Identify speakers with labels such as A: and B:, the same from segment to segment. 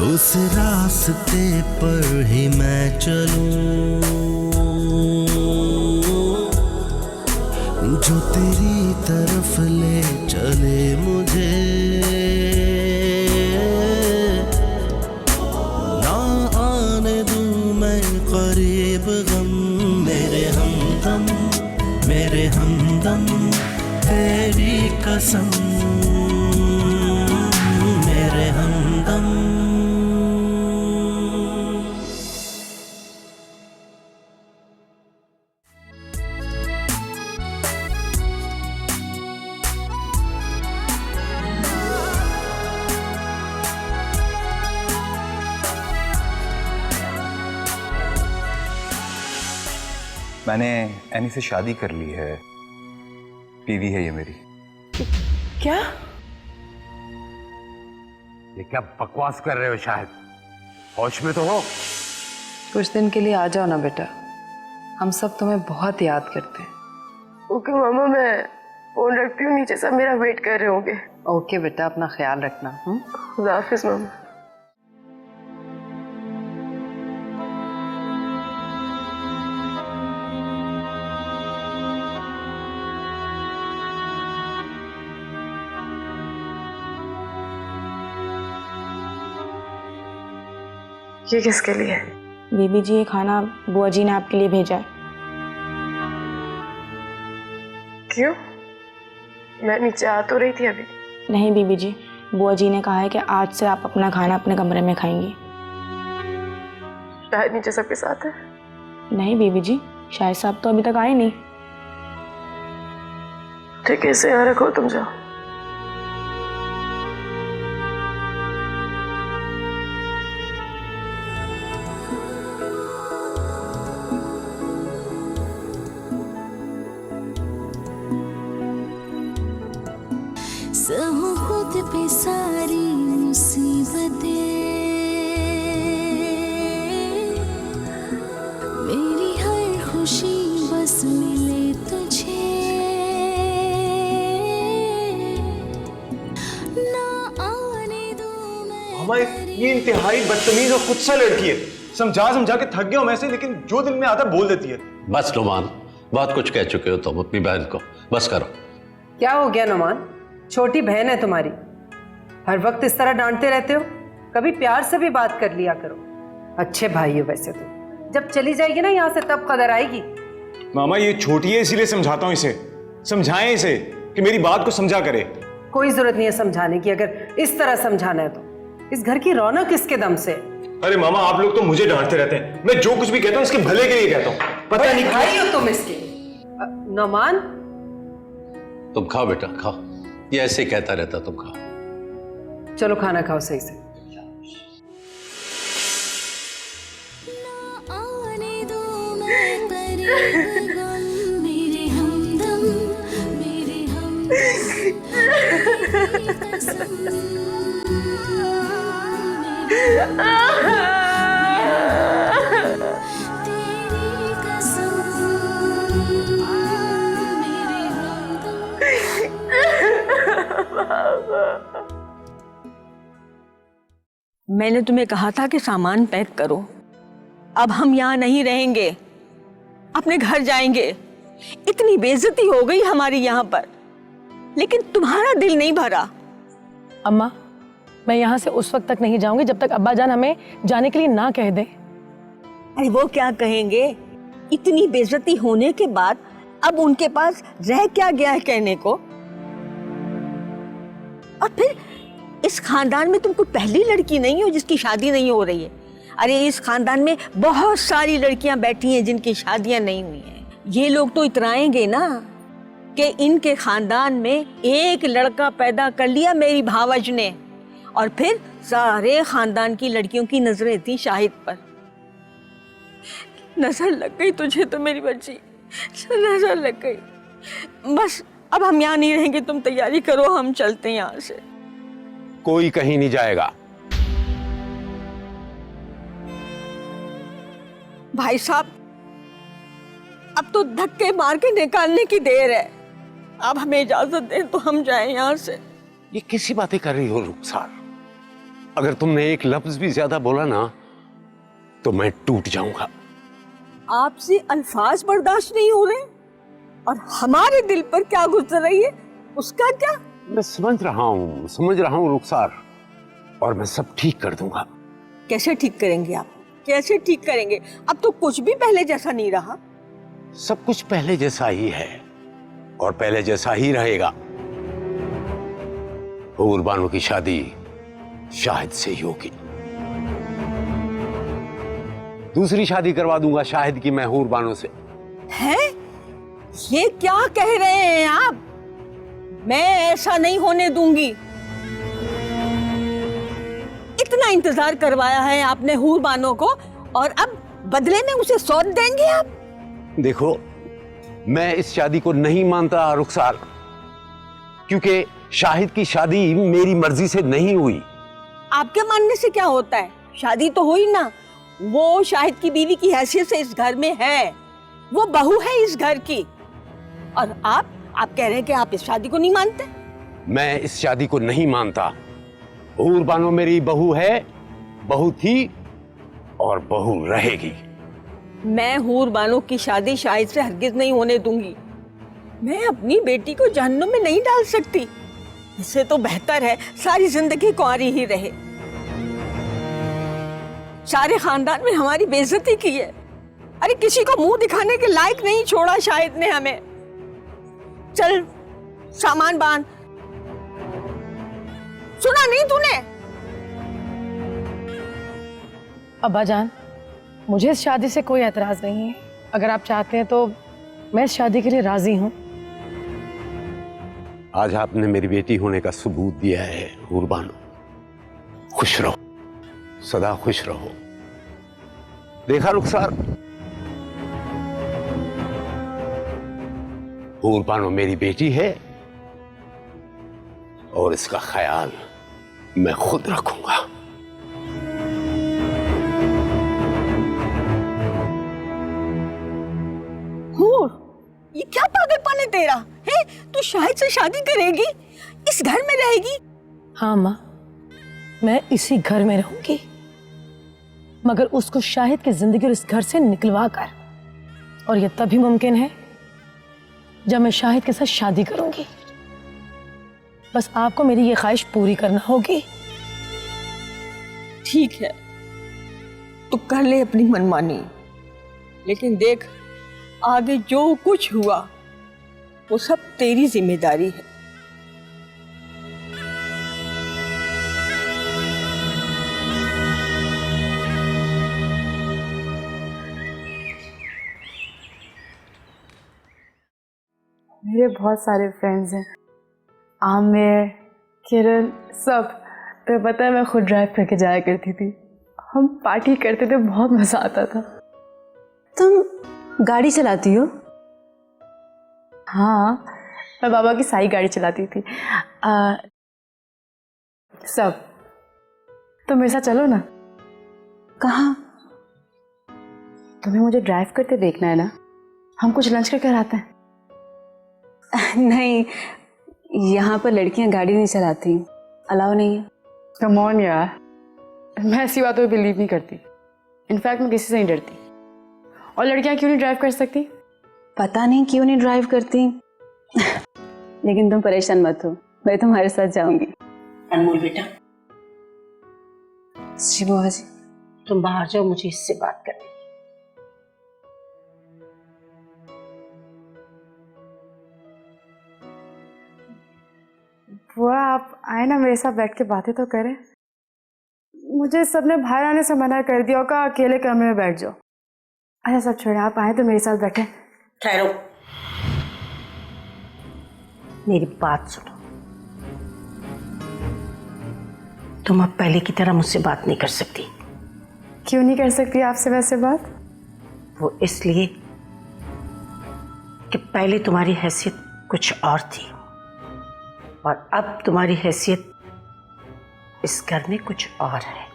A: उस रास्ते पर ही मैं चलूं जो तेरी तरफ ले चले मुझे। ना आने दूं मैं करीब गम, मेरे हमदम तेरी कसम, मेरे हमदम।
B: मैंने एनी से शादी कर ली है, बीवी है ये मेरी।
C: क्या?
D: ये क्या बकवास कर रहे हो? शायद होश में तो हो।
C: कुछ दिन के लिए आ जाओ ना बेटा, हम सब तुम्हें बहुत याद करते हैं।
E: ओके मामा, मैं फोन रखती हूँ, नीचे सब मेरा वेट कर रहे होंगे।
C: ओके बेटा, अपना ख्याल रखना।
E: खुदा हाफिज मामा। ये किसके लिए?
F: बीबी जी, ये खाना बुआ जी ने आपके लिए भेजा है।
E: क्यों? मैं नीचे आ तो रही थी अभी।
F: नहीं बीबी जी, बुआ जी ने कहा है कि आज से आप अपना खाना अपने कमरे में खाएंगी।
E: शायद नीचे सबके साथ है।
F: नहीं बीबी जी, शायद साहब तो अभी तक आए नहीं।
E: ठीक है, इसे यहाँ रखो, तुम जाओ।
G: सहूं खुद पे सारी मुसीबतें, मेरी हर खुशी बस मिले तुझे, ना आने दो मैं।
H: हमारी ये इंतहाई बदतमीज और खुदसा लड़की है। समझा समझा के थक गया हूं मैं से, लेकिन जो दिल में आता बोल देती है।
I: बस नुमान, बहुत कुछ कह चुके हो तुम अपनी बहन को, बस करो।
C: क्या हो गया नुमान? छोटी बहन है तुम्हारी, हर वक्त इस तरह डांटते रहते हो? कभी प्यार से भी बात कर लिया करो। अच्छे भाई हो वैसे तो, जब चली जाएगी ना यहाँ से तब कदर आएगी।
H: मामा ये छोटी है इसीलिए समझाता हूँ इसे। समझाएं इसे कि मेरी बात को समझा करे।
C: कोई जरूरत नहीं है समझाने की, अगर इस तरह समझाना है तो। इस घर की रौनक किसके दम से?
H: अरे मामा, आप लोग तो मुझे डांटते रहते हैं। मैं जो कुछ भी कहता हूँ इसके भले के लिए कहता हूँ। पता नहीं
C: भाई हो तुम इसके। नुमान,
I: तुम खाओ बेटा, खाओ। ये ऐसे ही कहता रहता, तुम खाओ।
C: चलो खाना खाओ सही से।
G: आने दो मैं करीब गम, मेरे हमदम, मेरे हमदम, कसम, तेरी कसम, मेरे हमदम।
J: मैंने तुम्हें कहा था कि सामान पैक करो। अब हम यहाँ नहीं रहेंगे, अपने घर जाएंगे। इतनी बेइज्जती हो गई हमारी यहाँ पर, लेकिन तुम्हारा दिल नहीं भरा।
K: अम्मा, मैं यहाँ से उस वक्त तक नहीं जाऊंगी जब तक अब्बा जान हमें जाने के लिए ना कह दे।
J: अरे वो क्या कहेंगे? इतनी बेइज्जती होने के बाद अब उनके पास रह क्या गया है कहने को? और फिर इस खानदान में तुम कोई पहली लड़की नहीं हो जिसकी शादी नहीं हो रही है। अरे इस खानदान में बहुत सारी लड़कियां बैठी हैं जिनकी शादियां नहीं हुई हैं। ये लोग तो इतराएंगे ना कि इनके खानदान में एक लड़का पैदा कर लिया मेरी भावज ने, और फिर सारे खानदान की लड़कियों की नजरें थी शाहिद पर। नजर लग गई तुझे तो मेरी बच्ची, नजर लग गई। बस अब हम यहाँ नहीं रहेंगे, तुम तैयारी करो, हम चलते हैं यहाँ से।
D: कोई कहीं नहीं जाएगा।
J: भाई साहब, अब तो धक्के मार के निकालने की देर है। आप हमें इजाजत दें तो हम जाएं यहाँ से।
D: ये कैसी बातें कर रही हो रुखसार?
I: अगर तुमने एक लफ्ज भी ज्यादा बोला ना तो मैं टूट जाऊंगा।
J: आपसे अल्फाज बर्दाश्त नहीं हो रहे और हमारे दिल पर क्या गुजर रही है उसका क्या?
I: मैं समझ रहा हूँ रुखसार, और मैं सब ठीक कर दूंगा।
J: कैसे ठीक करेंगे आप? कैसे ठीक करेंगे? अब तो कुछ भी पहले जैसा नहीं रहा।
I: सब कुछ पहले जैसा ही है और पहले जैसा ही रहेगा। हूर बानो की शादी शाहिद से ही होगी। दूसरी शादी करवा दूंगा शाहिद की मैं हूर बानो से।
J: हैं? ये क्या कह रहे हैं आप? मैं ऐसा नहीं होने दूंगी। इतना इंतजार करवाया है आपने हूर बानो को और अब बदले में उसे सौंप देंगे आप?
I: देखो, मैं इस शादी को नहीं मानता रुखसार, क्योंकि शाहिद की शादी मेरी मर्जी से नहीं हुई।
J: आपके मानने से क्या होता है? शादी तो हुई ना। वो शाहिद की बीवी की हैसियत से इस घर में है, वो बहू है इस घर की। और आप कह रहे हैं कि आप इस शादी को नहीं मानते?
I: मैं इस शादी को नहीं मानता। हूर बानो मेरी बहू है, बहू थी और बहू रहेगी।
J: मैं हूर बानो की शादी शाहिद से हरगिज नहीं होने दूंगी। मैं अपनी बेटी को जहन्नुम में नहीं डाल सकती। इससे तो बेहतर है सारी जिंदगी कुंवारी ही रहे। सारे खानदान में हमारी बेइज्जती की है। अरे किसी को मुंह दिखाने के लायक नहीं छोड़ा शाहिद ने हमें। चल सामान बांध। सुना नहीं तूने?
K: अब्बा जान, मुझे इस शादी से कोई एतराज नहीं है। अगर आप चाहते हैं तो मैं इस शादी के लिए राजी हूँ।
I: आज आपने मेरी बेटी होने का सबूत दिया है हूर बानो। खुश रहो, सदा खुश रहो। देखा रुखसार, हूर बानो मेरी बेटी है और इसका ख्याल मैं खुद रखूंगा।
J: हूर, ये क्या पागलपन है तेरा? है तू शाहिद से शादी करेगी, इस घर में रहेगी?
K: हाँ माँ, मैं इसी घर में रहूंगी, मगर उसको शाहिद की जिंदगी और इस घर से निकलवा कर। और यह तभी मुमकिन है जब मैं शाहिद के साथ शादी करूंगी। बस आपको मेरी ये ख्वाहिश पूरी करना होगी।
J: ठीक है, तू कर ले अपनी मनमानी, लेकिन देख आगे जो कुछ हुआ वो सब तेरी जिम्मेदारी है।
E: मेरे बहुत सारे फ्रेंड्स हैं, आमिर, किरण, सब। तो पता है मैं खुद ड्राइव करके जाया करती थी। हम पार्टी करते थे, बहुत मजा आता था।
L: तुम गाड़ी चलाती हो?
E: हाँ, मैं बाबा की सारी गाड़ी चलाती थी। सब तो मेरे साथ चलो ना।
L: कहाँ?
E: तुम्हें मुझे ड्राइव करते देखना है ना। हम कुछ लंच करके आते हैं।
L: नहीं, यहाँ पर लड़कियाँ गाड़ी नहीं चलाती, अलाउ नहीं है।
E: कम ऑन यार, मैं ऐसी बातों पे बिलीव नहीं करती। इनफैक्ट मैं किसी से नहीं डरती। और लड़कियाँ क्यों नहीं ड्राइव कर सकती?
L: पता नहीं क्यों नहीं ड्राइव करती। लेकिन तुम परेशान मत हो, मैं तुम्हारे साथ जाऊंगी।
C: अनमोल बेटा,
L: जी बुआ जी।
C: तुम बाहर जाओ, मुझे इससे बात करनी है।
E: बुआ आप आए ना, मेरे साथ बैठ के बातें तो करें। मुझे सबने बाहर आने से मना कर दिया, कहा अकेले कमरे में बैठ जाओ। अच्छा सब छोड़े, आप आए तो मेरे साथ बैठे।
C: ठहरो, मेरी बात सुनो। तुम अब पहले की तरह मुझसे बात नहीं कर सकती।
E: क्यों नहीं कर सकती आपसे वैसे बात?
C: वो इसलिए कि पहले तुम्हारी हैसियत कुछ और थी और अब तुम्हारी हैसियत इस घर में कुछ और है।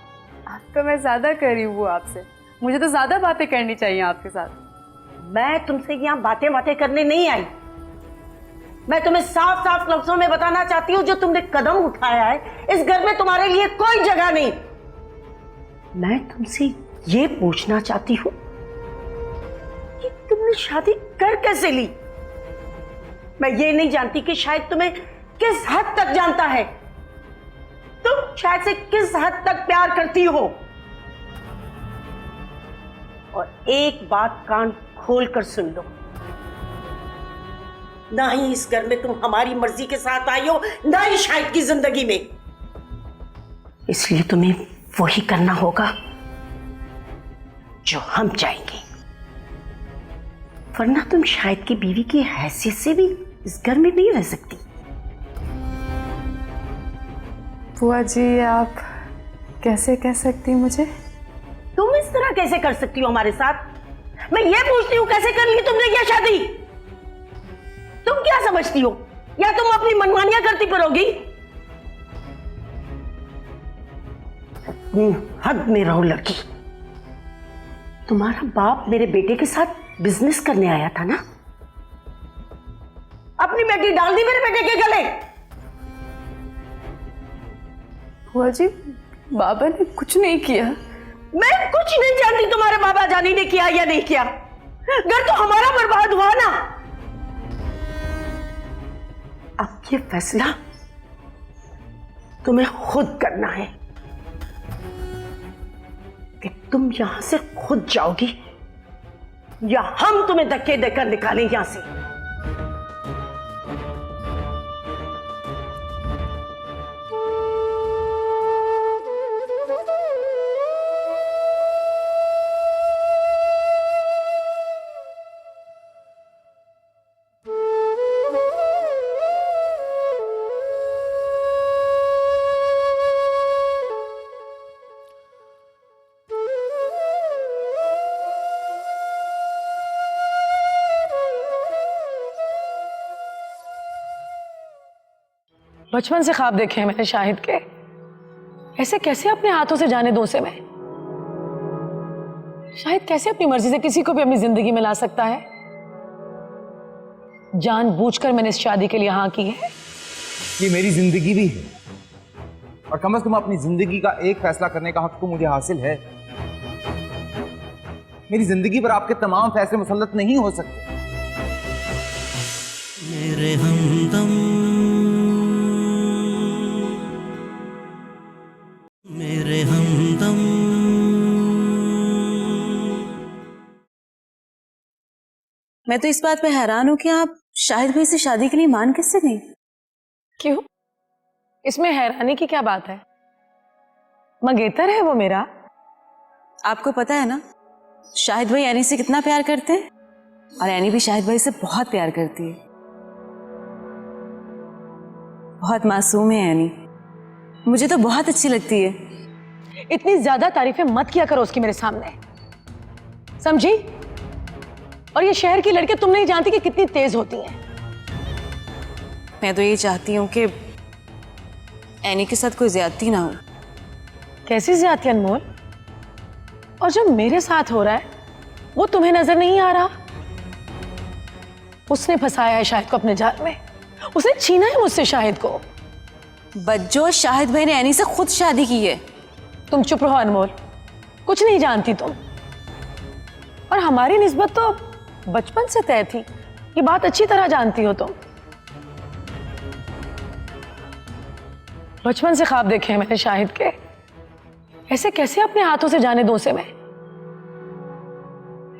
E: अब तो मैं ज्यादा कर रही हूँ आपसे। मुझे तो ज्यादा बातें करनी चाहिए आपके साथ।
C: मैं तुमसे यहाँ बातें करने नहीं आई।
J: मैं तुम्हें साफ साफ लफ्जों में बताना चाहती हूँ, जो तुमने कदम उठाया है इस घर में तुम्हारे लिए कोई जगह नहीं। मैं तुमसे ये पूछना चाहती हूँ कि तुमने शादी कर कैसे ली? मैं ये नहीं जानती कि शायद तुम्हें किस हद तक जानता है, तुम शायद से किस हद तक प्यार करती हो। और एक बात कान खोल कर सुन लो, ना ही इस घर में तुम हमारी मर्जी के साथ आई हो, ना ही शाहिद की जिंदगी में। इसलिए तुम्हें वही करना होगा जो हम चाहेंगे, वरना तुम शाहिद की बीवी की हैसियत से भी इस घर में नहीं रह सकती।
E: बुआ जी, आप कैसे कह सकती मुझे?
J: तुम इस तरह कैसे कर सकती हो हमारे साथ? मैं ये पूछती हूँ, कैसे कर ली तुमने ये शादी? तुम क्या समझती हो, या तुम अपनी मनमानियां करती फिरोगी? हद में रहो लड़की। तुम्हारा बाप मेरे बेटे के साथ बिजनेस करने आया था ना, अपनी बेटी डाल दी मेरे बेटे के गले।
E: बुआ जी, बाबा ने कुछ नहीं किया।
J: मैं कुछ नहीं जानती तुम्हारे बाबा जानी ने किया या नहीं किया, घर तो हमारा बर्बाद हुआ ना। अब ये फैसला तुम्हें खुद करना है कि तुम यहां से खुद जाओगी या हम तुम्हें धक्के देकर निकालें यहां से।
K: बचपन से ख्वाब देखे हैं मैंने शाहिद के, ऐसे कैसे अपने हाथों से जाने दूं उसे मैं? शाहिद कैसे अपनी मर्जी से किसी को भी अपनी जिंदगी में ला सकता है? जानबूझकर मैंने इस शादी के लिए हाँ की है।
H: ये मेरी जिंदगी भी है, और कम से कम अपनी जिंदगी का एक फैसला करने का हक तो मुझे हासिल है। मेरी जिंदगी पर आपके तमाम फैसले मुसल्लत नहीं हो सकते।
A: मेरे हमदम, मेरे हमदम।
L: मैं तो इस बात पे हैरान हूँ कि आप शाहिद भाई से शादी के लिए मान किससे गई?
K: क्यों? इसमें हैरानी की क्या बात है? मंगेतर है वो मेरा।
L: आपको पता है ना शाहिद भाई एनी से कितना प्यार करते हैं, और एनी भी शाहिद भाई से बहुत प्यार करती है। बहुत मासूम है एनी, मुझे तो बहुत अच्छी लगती है।
K: इतनी ज्यादा तारीफें मत किया करो उसकी मेरे सामने, समझी? और ये शहर की लड़कियां तुम नहीं जानती कि कितनी तेज होती हैं।
L: मैं तो ये चाहती हूँ कि एनी के साथ कोई ज्यादती ना हो।
K: कैसी ज्यादती अनमोल? और जो मेरे साथ हो रहा है वो तुम्हें नजर नहीं आ रहा? उसने फंसाया है शाहिद को अपने जाल में, उसने छीना है मुझसे शाहिद को।
L: बच्चों, शाहिद भाई ने एनी से खुद शादी की है।
K: तुम चुप रहो अनमोल, कुछ नहीं जानती तुम। और हमारी निस्बत तो बचपन से तय थी, ये बात अच्छी तरह जानती हो तुम। बचपन से ख्वाब देखे हैं मैंने शाहिद के, ऐसे कैसे अपने हाथों से जाने दूं उसे मैं?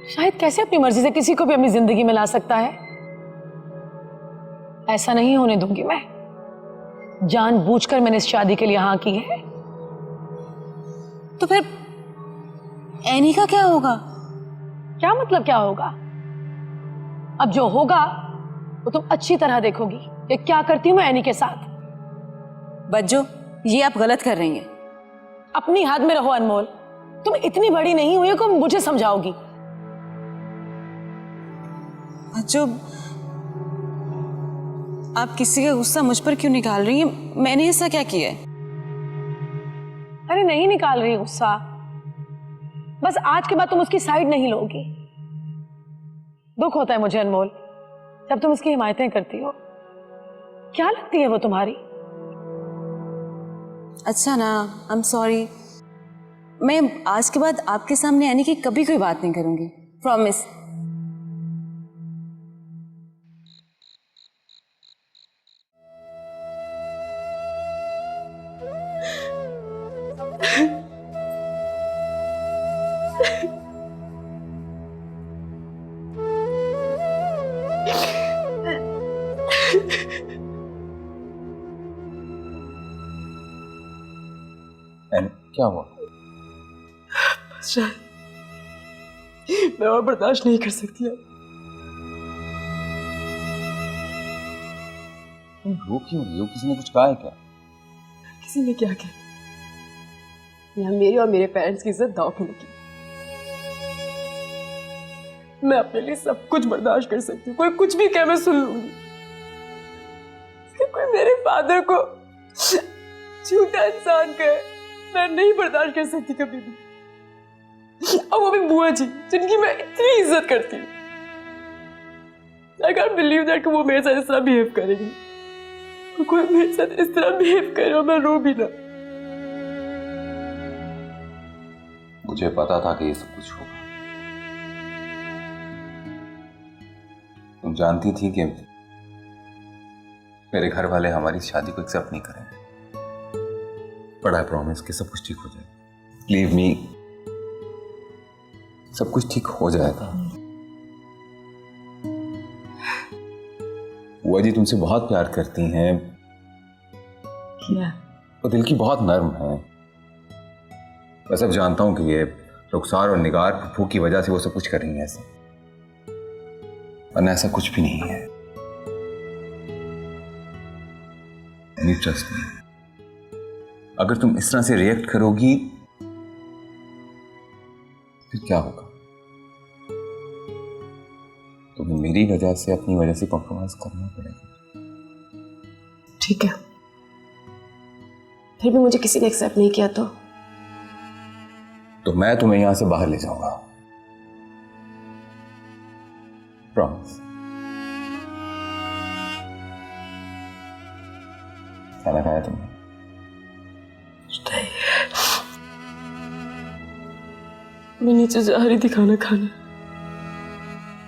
K: शाहिद कैसे अपनी मर्जी से किसी को भी अपनी जिंदगी में ला सकता है? ऐसा नहीं होने दूंगी मैं। जानबूझकर मैंने इस शादी के लिए हाँ की है।
L: तो फिर एनी का क्या होगा?
K: क्या मतलब क्या होगा? अब जो होगा वो तुम अच्छी तरह देखोगी कि क्या करती हूं मैं एनी के साथ।
L: बच्चों, ये आप गलत कर रही हैं।
K: अपनी हद में रहो अनमोल, तुम इतनी बड़ी नहीं हुई हो कि मुझे समझाओगी।
L: बच्चों, आप किसी का गुस्सा मुझ पर क्यों निकाल रही हैं? मैंने ऐसा क्या किया है?
K: अरे नहीं निकाल रही गुस्सा, बस आज के बाद तुम उसकी साइड नहीं लोगी। दुख होता है मुझे अनमोल जब तुम उसकी हिमायतें करती हो, क्या लगती है वो तुम्हारी?
L: अच्छा ना, आई एम सॉरी। मैं आज के बाद आपके सामने आने की कभी कोई बात नहीं करूंगी, प्रॉमिस।
H: क्या हुआ?
E: मैं और बर्दाश्त नहीं कर सकती है।
H: तुम रो क्यों रही हो? किसी ने कुछ कहा है क्या?
E: किसी ने क्या किया? यहाँ मेरी और मेरे पेरेंट्स की इज्जत दांव पे लगी। मैं अपने लिए सब कुछ बर्दाश्त कर सकती हूँ, कोई कुछ भी कहे मैं सुन लूंगी। कोई मेरे फादर को झूठा इंसान कहे, मैं नहीं बर्दाश्त कर सकती कभी भी। और वो भी बुआ जी, जिनकी मैं इतनी इज्जत करती हूँ। I can't believe that कि वो मेरे साथ इस तरह बिहेव करेंगी। कोई मेरे साथ इस तरह बिहेव करे और मैं रो भी ना।
B: मुझे पता था कि ये सब कुछ होगा। तुम जानती थी कि मेरे घर वाले हमारी शादी को एक्सेप्ट नहीं करेंगे, बट आई प्रॉमिस कि सब कुछ ठीक हो जाएगा। लीव मी, सब कुछ ठीक हो जाएगा। बुआ जी तुमसे बहुत प्यार करती हैं, वो दिल की बहुत नर्म है। मैं सब जानता हूं कि ये रुखसार और निगार फूफू की वजह से वो सब कुछ कर रही हैं ऐसा, वरना ऐसा कुछ भी नहीं है। ट्रस्ट मी, अगर तुम इस तरह से रिएक्ट करोगी फिर क्या होगा? तुम्हें मेरी वजह से, अपनी वजह से कॉम्प्रोमाइज करना पड़ेगा।
E: ठीक है, फिर भी मुझे किसी ने एक्सेप्ट नहीं किया तो
B: मैं तुम्हें यहां से बाहर ले जाऊंगा, प्रॉमिस। खाना खाया तुमने?
E: मैं नीचे जा रही थी खाना खाने,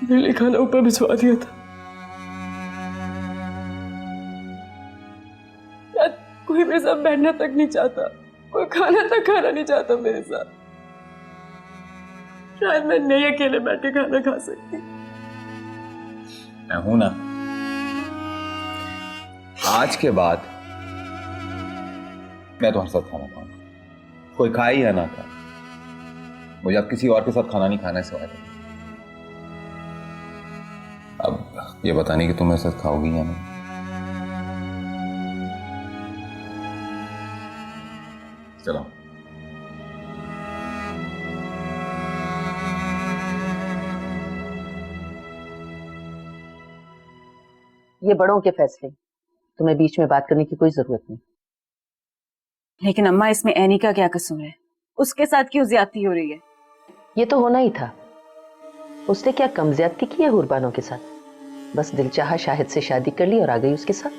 E: मेरे लिए खाना ऊपर भिजवा दिया था। यार कोई मेरे साथ बैठना तक नहीं चाहता, कोई खाना तक खाना नहीं चाहता मेरे साथ। शायद मैं नहीं अकेले बैठ के खाना खा सकती।
B: मैं हूं ना। आज के बाद मैं तुम्हारे साथ खाना खाऊंगा, कोई खाए या ना खाए। मुझे अब किसी और के साथ खाना नहीं खाना है सिवाय। अब ये बताने कि तुम मेरे साथ खाओगी या नहीं। चलो।
M: ये बड़ों के फैसले, तुम्हें बीच में बात करने की कोई जरूरत नहीं।
L: लेकिन अम्मा, इसमें एनी का क्या कसूर है? उसके साथ क्यों ज्यादती हो रही है?
M: ये तो होना ही था। उसने क्या कम ज्यादती की है हुरबानों के साथ? बस दिल चाहा शाहिद से शादी कर ली और आ गई उसके साथ।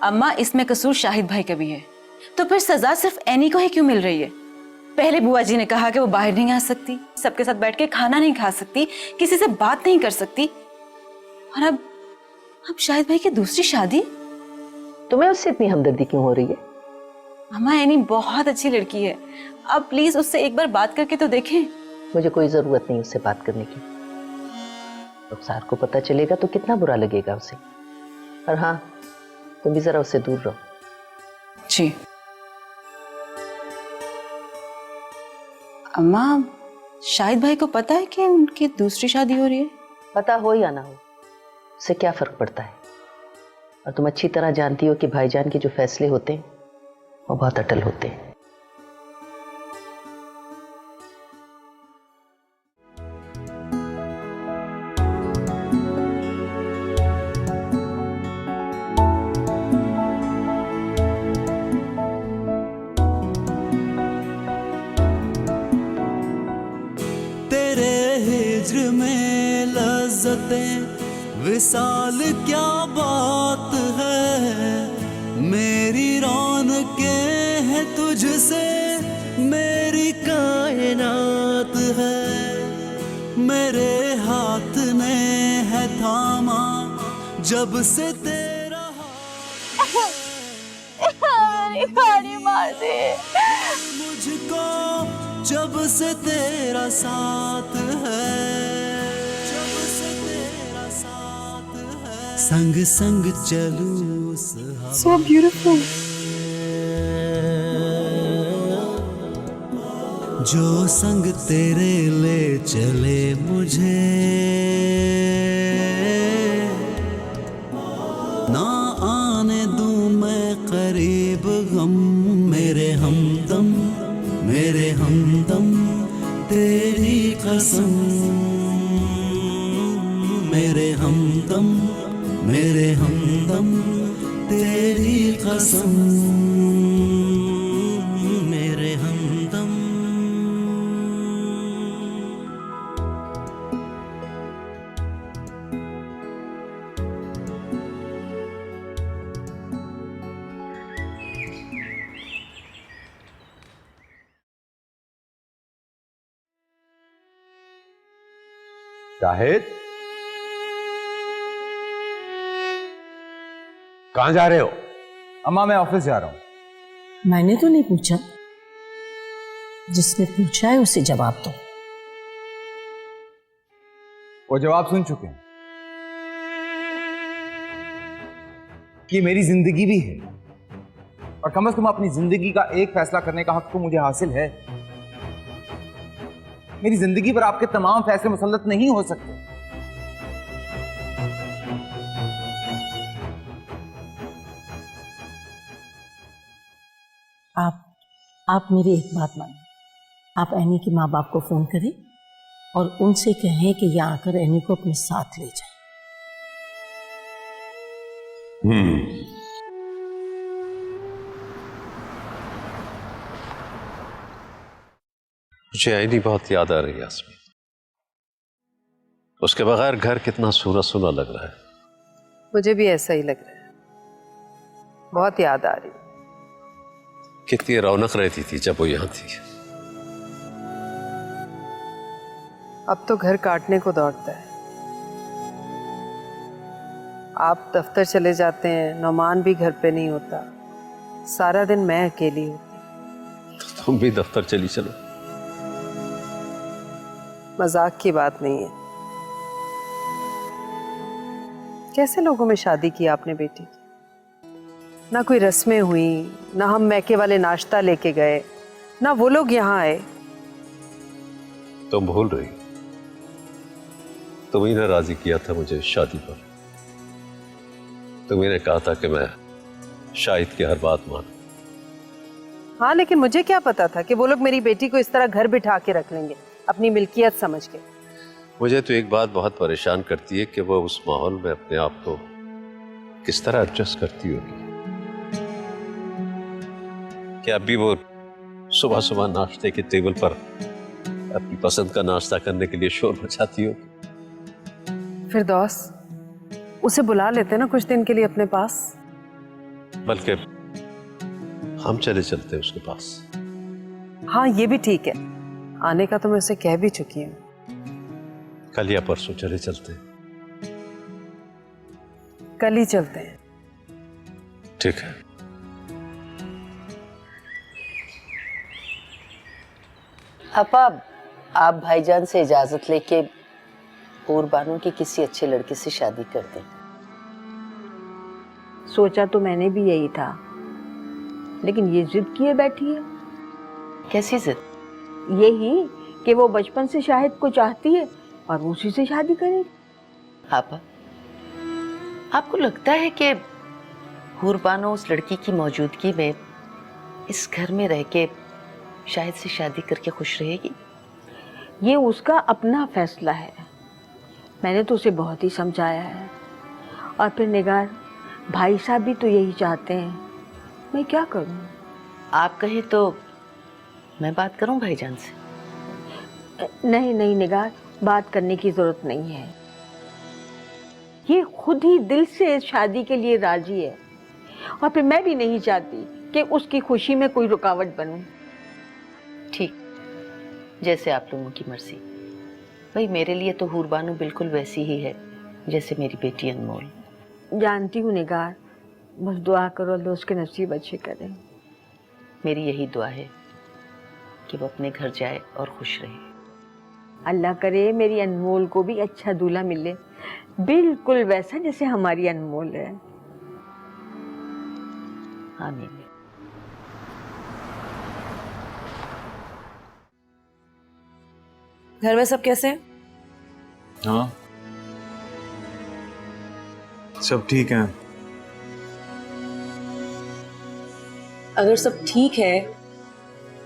L: अम्मा, इसमें कसूर शाहिद भाई का भी है, तो फिर सजा सिर्फ एनी को ही क्यों मिल रही है? पहले बुआ जी ने कहा कि वो बाहर नहीं आ सकती, सबके साथ बैठ के खाना नहीं खा सकती, किसी से बात नहीं कर सकती, और अब शाहिद भाई की दूसरी शादी।
M: तुम्हें उससे इतनी हमदर्दी क्यों हो रही है?
L: अम्मा, एनी बहुत अच्छी लड़की है, अब प्लीज उससे एक बार बात करके तो देखें।
M: मुझे कोई जरूरत नहीं उससे बात करने की। रुखसार को पता चलेगा तो कितना बुरा लगेगा उसे। और हाँ, तुम भी जरा उससे दूर रहो।
L: जी अम्मा, शाहिद भाई को पता है कि उनकी दूसरी शादी हो रही है?
M: पता हो या ना हो, उससे क्या फर्क पड़ता है? और तुम अच्छी तरह जानती हो कि भाईजान के जो फैसले होते हैं वो बहुत अटल होते हैं।
A: तेरे हिज्र में लज्जतें विसाल क्या बात है। मेरे हाथ ने है थामा जब से तेरा
E: खाली मार दे
A: मुझको, जब से तेरा साथ है, जब से तेरा साथ है, संग संग चलूं
E: so beautiful
A: जो संग तेरे ले चले मुझे, ना आने दूं मैं करीब गम, मेरे हमदम तेरी कसम, मेरे हमदम तेरी कसम, मेरे हमदम।
I: शाहिद, कहां जा रहे हो?
H: अम्मा मैं ऑफिस जा रहा हूं।
K: मैंने तो नहीं पूछा, जिसने पूछा है उसे जवाब दो।
H: वो जवाब सुन चुके हैं। ये मेरी जिंदगी भी है और कम से कम अपनी जिंदगी का एक फैसला करने का हक तो मुझे हासिल है। मेरी जिंदगी पर आपके तमाम फैसले मुसल्लत नहीं हो सकते।
K: आप मेरी एक बात मानो, आप एनी के माँ बाप को फोन करें और उनसे कहें कि यहाँ आकर एनी को अपने साथ ले जाए।
I: मुझे एनी बहुत याद आ रही है यास्मीन। उसके बगैर घर कितना सूना सूना लग रहा है।
C: मुझे भी ऐसा ही लग रहा है, बहुत याद आ रही।
I: कितनी रौनक रहती थी जब वो यहाँ थी।
C: अब तो घर काटने को दौड़ता है। आप दफ्तर चले जाते हैं, नौमान भी घर पे नहीं होता, सारा दिन मैं अकेली होती।
I: तो तुम भी दफ्तर चली चलो।
C: मजाक की बात नहीं है। कैसे लोगों में शादी की आपने बेटी की? ना कोई रस्में हुई, ना हम मैके वाले नाश्ता लेके गए, ना वो लोग यहाँ आए।
I: तुम भूल रही, तुम्ही ने राजी किया था मुझे शादी पर। तुम्ही ने कहा था कि मैं शाहिद की हर बात मानूं।
C: हाँ, लेकिन मुझे क्या पता था कि वो लोग मेरी बेटी को इस तरह घर बिठा के रख लेंगे, अपनी मिल्कियत समझ के।
I: मुझे तो एक बात बहुत परेशान करती है कि वो उस माहौल में अपने आप को किस तरह एडजस्ट करती होगी। क्या अभी वो सुबह सुबह नाश्ते के टेबल पर अपनी पसंद का नाश्ता करने के लिए शोर मचाती होगी?
C: फिरदौस, उसे बुला लेते ना कुछ दिन के लिए अपने पास।
I: बल्कि हम चले चलते उसके पास।
C: हाँ, ये भी ठीक है। आने का तो मैं उसे कह भी चुकी हूँ।
I: कल या परसों चले चलते हैं।
C: कल ही चलते हैं।
I: ठीक है।
M: आपा, आप भाईजान से इजाजत लेके बानू की किसी अच्छे लड़के से शादी कर दें।
J: सोचा तो मैंने भी यही था, लेकिन ये जिद किए बैठी है।
M: कैसी जिद?
J: यही कि वो बचपन से शाहिद को चाहती है और उसी से शादी करेगी।
M: आपा, आपको लगता है कि बानू उस लड़की की मौजूदगी में इस घर में रह के शाहिद से शादी करके खुश रहेगी?
J: ये उसका अपना फैसला है। मैंने तो उसे बहुत ही समझाया है। और फिर निगार, भाई साहब भी तो यही चाहते हैं। मैं क्या करूं?
M: आप कहें तो मैं बात करूं भाईजान से?
J: नहीं नहीं निगार, बात करने की जरूरत नहीं है। ये खुद ही दिल से शादी के लिए राजी है। और फिर मैं भी नहीं चाहती कि उसकी खुशी में कोई रुकावट बनूं।
M: ठीक, जैसे आप लोगों की मर्जी। भाई मेरे लिए तो हूरबानो बिल्कुल वैसी ही है जैसे मेरी बेटी अनमोल।
J: जानती हूँ निगार, बस दुआ करो अल्लाह उसके नसीब अच्छे करे।
M: मेरी यही दुआ है कि वो अपने घर जाए और खुश रहे।
J: अल्लाह करे मेरी अनमोल को भी अच्छा दूल्हा मिले, बिल्कुल वैसा जैसे हमारी अनमोल है।
M: आमीन।
L: घर में सब कैसे हैं?
N: हाँ सब ठीक है।
K: अगर सब ठीक है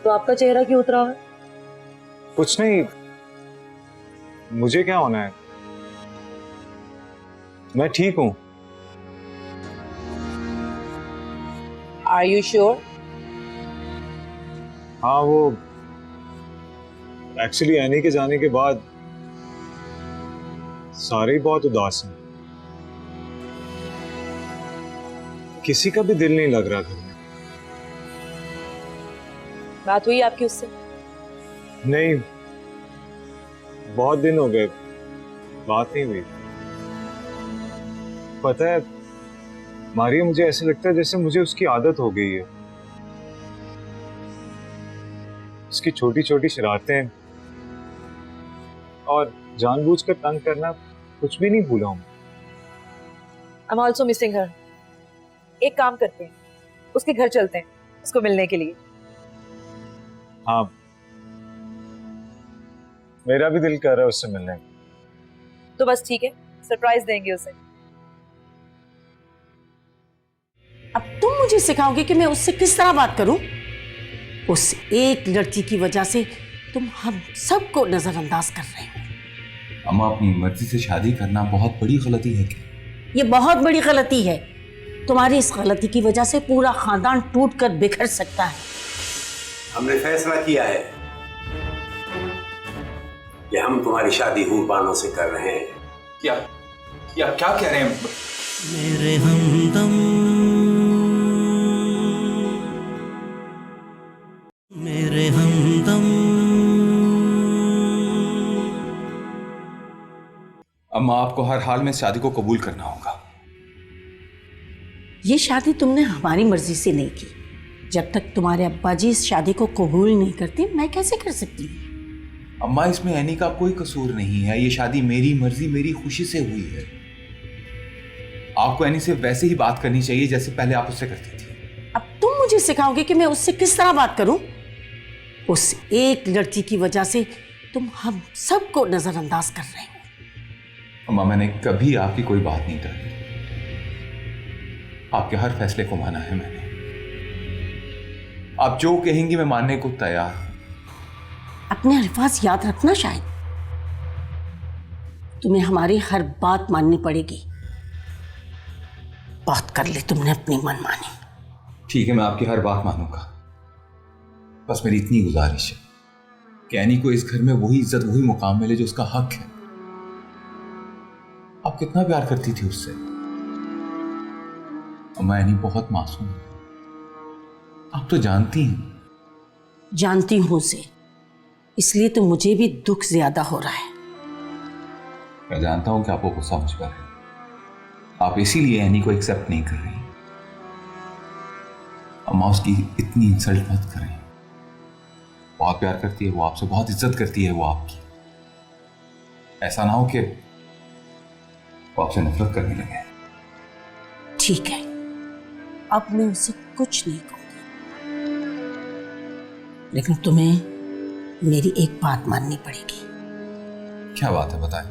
K: तो आपका चेहरा क्यों उतरा है?
N: कुछ नहीं, मुझे क्या होना है, मैं ठीक हूं।
K: Are you sure?
N: हाँ वो एक्चुअली एनी के जाने के बाद सारे ही बहुत उदास हैं, किसी का भी दिल नहीं लग रहा घर में।
K: बात हुई आपकी उससे?
N: नहीं, बहुत दिन हो गए बात नहीं हुई। पता है मारिया, मुझे ऐसा लगता है जैसे मुझे उसकी आदत हो गई है। उसकी छोटी छोटी शरारतें और जानबूझकर तंग करना कुछ भी नहीं भूला हूं।
K: आई एम ऑल्सो मिसिंग हर। एक काम करते हैं, उसके घर चलते हैं उसको मिलने के लिए।
N: हाँ मेरा भी दिल कर रहा है उससे मिलने का।
K: तो बस ठीक है, सरप्राइज देंगे उसे। अब तुम मुझे सिखाओगे कि मैं उससे किस तरह बात करूं? उस एक लड़की की वजह से तुम हम सबको नजरअंदाज कर रहे हो।
B: अम्मा अपनी मर्जी से शादी करना बहुत बड़ी गलती है क्या?
K: ये बहुत बड़ी गलती है। तुम्हारी इस गलती की वजह से पूरा खानदान टूट कर बिखर सकता है।
I: हमने फैसला किया है कि हम तुम्हारी शादी हूरबानो से कर रहे हैं।
B: क्या कह रहे हैं?
A: मेरे हमदम, मेरे हमदम।
B: अम्मा आपको हर हाल में शादी को कबूल करना होगा।
K: ये शादी तुमने हमारी मर्जी से नहीं की। जब तक तुम्हारे अब्बा जी इस शादी को कबूल नहीं करते, मैं कैसे कर सकती हूँ?
B: अम्मा इसमें एनी का कोई कसूर नहीं है। ये शादी मेरी मर्जी मेरी खुशी से हुई है। आपको एनी से वैसे ही बात करनी चाहिए जैसे पहले आप उससे करती थी।
K: अब तुम मुझे सिखाओगे कि मैं उससे किस तरह बात करूं? उस एक लड़की की वजह से तुम हम सबको नजरअंदाज कर रहे हो।
B: अम्मा मैंने कभी आपकी कोई बात नहीं टाली। आपके हर फैसले को माना है मैंने। आप जो कहेंगी मैं मानने को तैयार हूं।
K: अपने अल्फाज याद रखना। शायद तुम्हें हमारी हर बात माननी पड़ेगी। बहुत कर ली तुमने अपनी मनमानी।
B: ठीक है, मैं आपकी हर बात मानूंगा। बस मेरी इतनी गुजारिश है कि एनी को इस घर में वही इज्जत वही मुकाम मिले जो उसका हक है। आप कितना प्यार करती थी उससे। अम्मा एनी बहुत मासूम है, आप तो जानती हैं।
K: जानती हूं उसे, इसलिए तो मुझे भी दुख ज्यादा हो रहा है।
B: मैं जानता हूं कि आपको गुस्सा मुझ पर है। आप इसीलिए एनी को एक्सेप्ट नहीं कर रही। अम्मा उसकी इतनी इंसल्ट मत करें। बहुत प्यार करती है वो आपसे, बहुत इज्जत करती है वो आपकी। ऐसा ना हो कि वो आपसे नफरत करने लगे।
K: ठीक है, अब मैं उसे कुछ नहीं कहूंगी, लेकिन तुम्हें मेरी एक बात माननी पड़ेगी।
B: क्या बात है बताएं।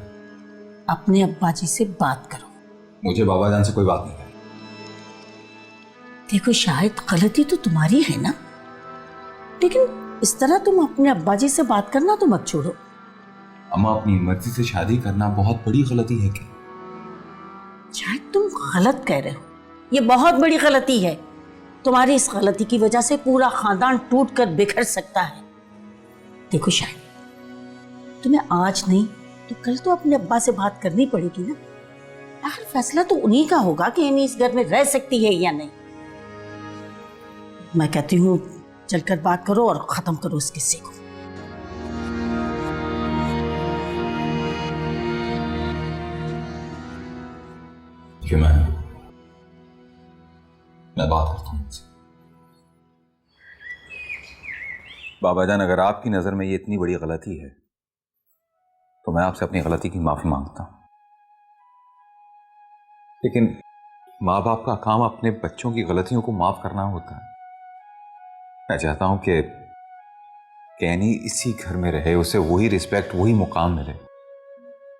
K: अपने अब्बा जी से बात करो।
B: मुझे बाबा जान से कोई बात नहीं है।
K: देखो शायद गलती तो तुम्हारी है ना, लेकिन इस तरह तुम अपने अब्बा जी से बात करना तो मत छोड़ो।
B: अम्मा अपनी मर्जी से शादी करना बहुत बड़ी गलती है क्या?
K: शायद तुम गलत कह रहे हो। ये बहुत बड़ी गलती है। तुम्हारी इस गलती की वजह से पूरा खानदान टूट कर बिखर सकता है। देखो शायद तुम्हें आज नहीं तो कल तो अपने अब्बा से बात करनी पड़ेगी ना। आखिर फैसला तो उन्हीं का होगा कि एनी इस घर में रह सकती है या नहीं। मैं कहती हूँ चलकर बात करो और खत्म करो इस किस्से को।
B: कि मैं बात करता हूँ उनसे। बाबा जान, अगर आपकी नजर में ये इतनी बड़ी गलती है तो मैं आपसे अपनी गलती की माफी मांगता हूं, लेकिन माँ बाप का काम अपने बच्चों की गलतियों को माफ करना होता है। मैं चाहता हूं कि कैनी इसी घर में रहे, उसे वही रिस्पेक्ट, वही मुकाम मिले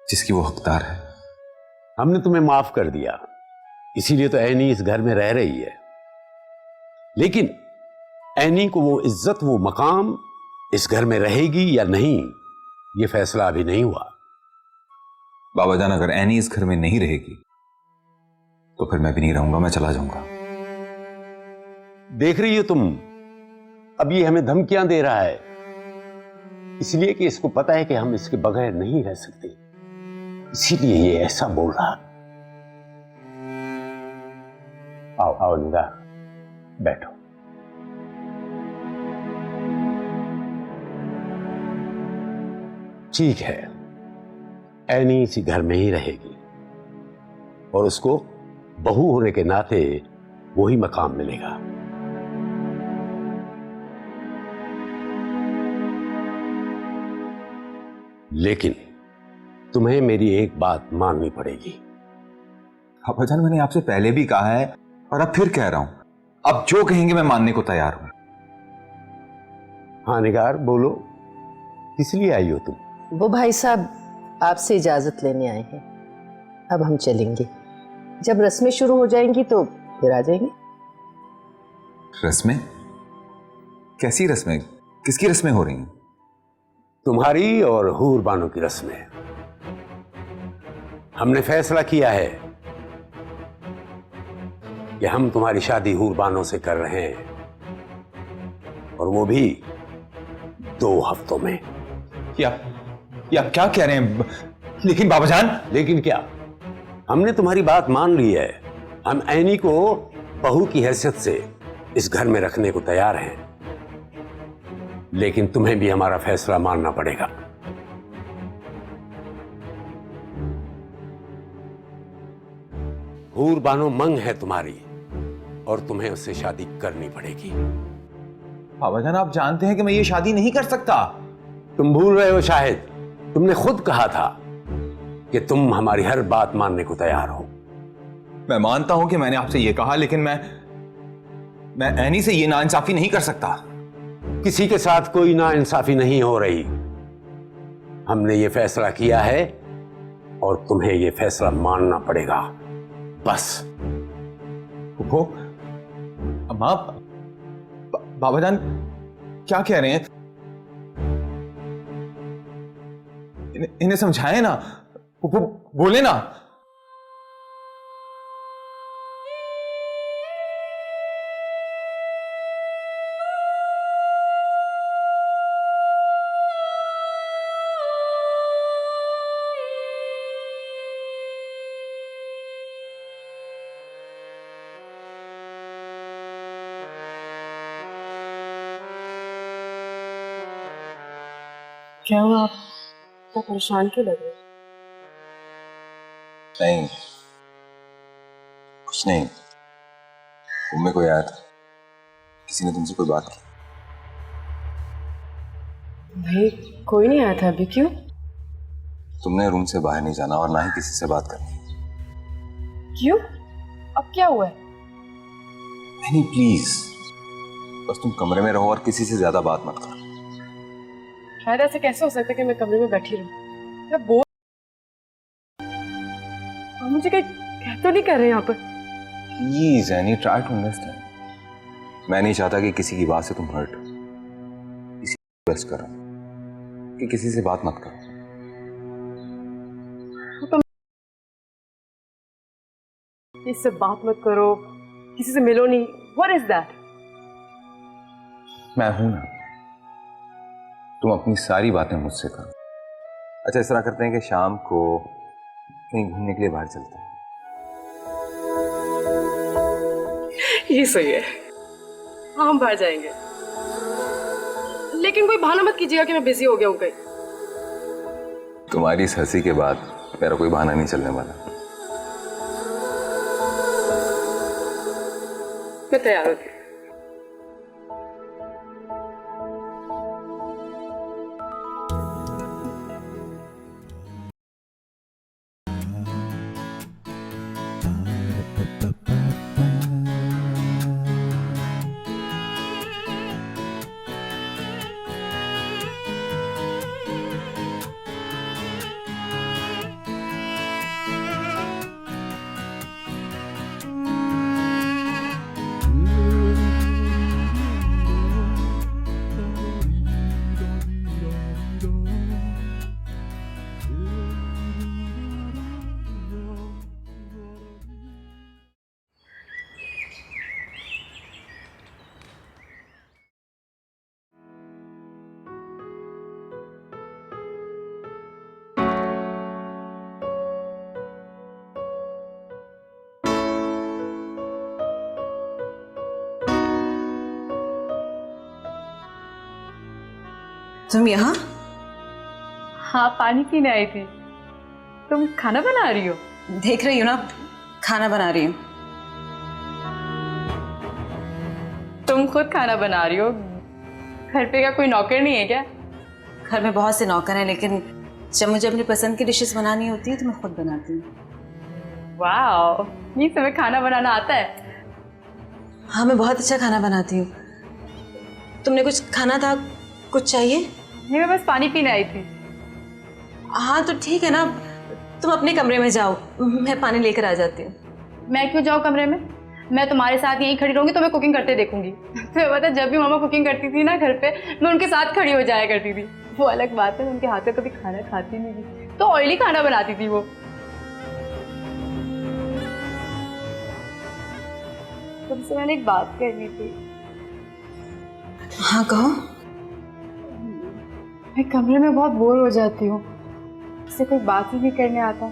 B: जिसकी वो हकदार है।
I: हमने तुम्हें माफ कर दिया, इसीलिए तो एनी इस घर में रह रही है। लेकिन एनी को वो इज्जत, वो मकाम इस घर में रहेगी या नहीं, ये फैसला अभी नहीं हुआ।
B: बाबा जान, अगर एनी इस घर में नहीं रहेगी तो फिर मैं भी नहीं रहूंगा, मैं चला जाऊंगा।
I: देख रही हो तुम, अब ये हमें धमकियां दे रहा है, इसलिए कि इसको पता है कि हम इसके बगैर नहीं रह सकते, इसीलिए ये ऐसा बोल रहा। आओ आओ निगाह, बैठो। ठीक है, एनी इसी घर में ही रहेगी और उसको बहू होने के नाते वही मकाम मिलेगा। लेकिन तुम्हें मेरी एक बात माननी पड़ेगी।
B: पापा जान, मैंने आपसे पहले भी कहा है और अब फिर कह रहा हूं, अब जो कहेंगे मैं मानने को तैयार हूं।
I: हाँ निगार, बोलो, किस लिए आई हो तुम?
M: वो भाई साहब आपसे इजाजत लेने आए हैं, अब हम चलेंगे। जब रस्में शुरू हो जाएंगी तो फिर आ जाएंगे।
B: रस्में? कैसी रस्में? किसकी रस्में हो रही हैं?
I: तुम्हारी और हूर बानो की रस्में। हमने फैसला किया है कि हम तुम्हारी शादी हूर बानो से कर रहे हैं, और वो भी 2 हफ्तों में।
B: या क्या कह रहे हैं? लेकिन बाबा जान।
I: लेकिन क्या? हमने तुम्हारी बात मान ली है। हम एनी को बहू की हैसियत से इस घर में रखने को तैयार हैं, लेकिन तुम्हें भी हमारा फैसला मानना पड़ेगा। हूर बानो मंग है तुम्हारी और तुम्हें उससे शादी करनी पड़ेगी।
B: बाबा जान, आप जानते हैं कि मैं ये शादी नहीं कर सकता।
I: तुम भूल रहे हो शायद, तुमने खुद कहा था कि तुम हमारी हर बात मानने को तैयार हो।
B: मैं मानता हूं कि मैंने आपसे ये कहा, लेकिन मैं एनी से ये नाइंसाफी नहीं कर सकता।
I: किसी के साथ कोई नाइंसाफी नहीं हो रही। हमने ये फैसला किया है और तुम्हें ये फैसला मानना पड़ेगा, बस।
B: वो अम्मा, बाबा जान क्या कह रहे हैं? इन्हें समझाएं ना, वो बोले ना।
E: क्या हुआ? आप तो परेशान क्यों लग रहे?
B: नहीं, कुछ नहीं। तुम्हें कोई आया था, किसी ने तुमसे कोई बात की?
E: भाई कोई नहीं आया था अभी। क्यों?
B: तुमने रूम से बाहर नहीं जाना और ना ही किसी से बात करनी।
E: क्यों? अब क्या हुआ है?
B: नहीं प्लीज, बस तुम कमरे में रहो और किसी से ज्यादा बात मत करो।
E: शायद ऐसे कैसे हो सकता है कि मैं कमरे में बैठी रहूं? मैं बोल, आप मुझे कह तो नहीं कर रहे यहाँ पर?
B: Please any, try to understand. मैं नहीं चाहता कि किसी की बात से तुम हर्ट हो, इसी बस करो कि किसी से बात मत करो।
E: इससे बात मत करो, किसी से मिलो नहीं। What is that?
B: मैं हूं ना, तुम अपनी सारी बातें मुझसे करो। अच्छा, इस तरह करते हैं कि शाम को कहीं घूमने के लिए बाहर चलते हैं।
E: ये सही है, हाँ हम बाहर जाएंगे, लेकिन कोई बहाना मत कीजिएगा कि मैं बिजी हो गया हूँ कहीं।
B: तुम्हारी इस हंसी के बाद मेरा कोई बहाना नहीं चलने वाला।
E: मैं तैयार होती हूँ।
L: तुम यहाँ?
E: हाँ, पानी पीने आई थी। तुम खाना बना रही हो?
L: देख रही हो ना, खाना बना रही हूँ।
E: तुम खुद खाना बना रही हो? घर पे का कोई नौकर नहीं है क्या?
L: घर में बहुत से नौकर हैं, लेकिन जब मुझे अपनी पसंद की डिशेस बनानी होती है तो मैं खुद बनाती हूँ।
E: वाह, ये तुम्हें खाना बनाना आता है?
L: हाँ, मैं बहुत अच्छा खाना बनाती हूँ। तुमने कुछ खाना था, कुछ चाहिए?
E: नहीं, मैं बस पानी पीने आई थी।
L: हाँ तो ठीक है ना, तुम अपने कमरे में जाओ, मैं पानी लेकर आ जाती हूँ।
E: मैं क्यों जाऊँ कमरे में? मैं तुम्हारे साथ यहीं खड़ी रहूंगी तो मैं कुकिंग करते देखूंगी। तो पता, जब भी मामा कुकिंग करती थी ना घर पे, मैं उनके साथ खड़ी हो जाया करती थी। वो अलग बात है, उनके हाथ से कभी खाना खाती नहीं थी, तो ऑयली खाना बनाती थी वो। तुमसे मैंने एक बात करनी थी।
L: हाँ कहो।
E: मैं कमरे में बहुत बोर हो जाती हूँ, इससे कोई बात ही नहीं करने आता।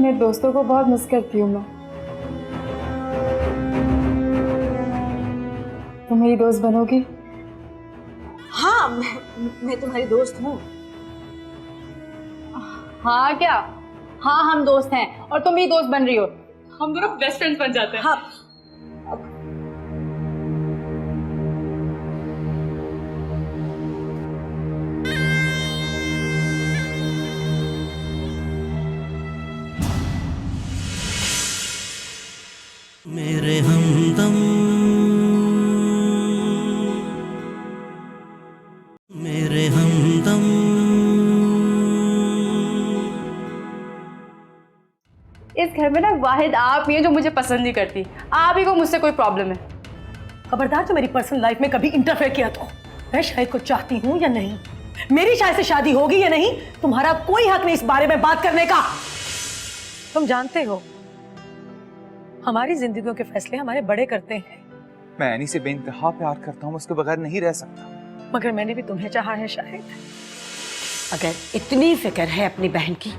E: मेरे दोस्तों को बहुत मिस करती हूँ मैं। तुम मेरी दोस्त बनोगी?
L: हाँ, मैं तुम्हारी दोस्त हूँ।
E: हाँ क्या? हाँ, हम दोस्त हैं और तुम मेरी दोस्त बन रही हो। हम दोनों बेस्ट फ्रेंड्स बन जाते हैं।
L: हाँ।
A: मेरे हमदम, मेरे हमदम।
E: इस घर में ना वाहिद आप ही हैं जो मुझे पसंद नहीं करती। आप ही को मुझसे कोई प्रॉब्लम है।
K: खबरदार, जो मेरी पर्सनल लाइफ में कभी इंटरफेयर किया तो मैं शाहिद को चाहती हूँ या नहीं, मेरी शाहिद से शादी होगी या नहीं, तुम्हारा कोई हक नहीं इस बारे में बात करने का। तुम जानते हो हमारी जिंदगियों के फैसले हमारे बड़े करते हैं।
H: मैं एनी से बेइंतहा प्यार करता हूँ, उसके बगैर नहीं रह सकता।
K: मगर मैंने भी तुम्हें चाहा है शाहिद।
J: अगर इतनी फिक्र है अपनी बहन की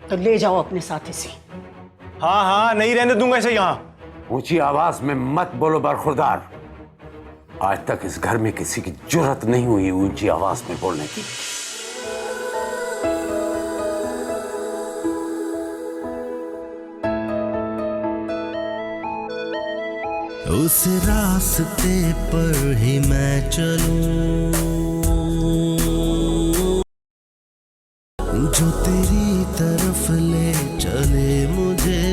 J: तो ले जाओ अपने साथ इसे।
N: हाँ हाँ, नहीं रहने दूंगा इसे यहाँ।
I: ऊंची आवाज में मत बोलो बरखुरदार। आज तक इस घर में किसी की जुर्रत नहीं हुई ऊंची आवाज में बोलने की।
A: उस रास्ते पर ही मैं चलूं जो तेरी तरफ ले चले मुझे।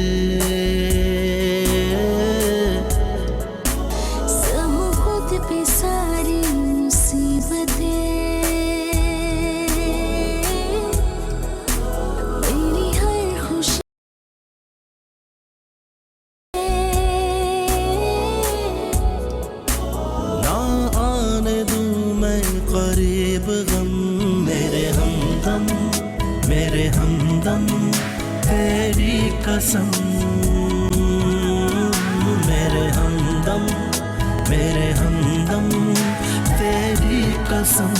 G: सब खुद पे सारी मुसीबतें, मेरी हर खुशी
A: ना आने दूं मैं करीब गम। मेरे हमदम, मेरे हमदम, तेरी कसम। मेरे हमदम, मेरे हमदम, तेरी कसम।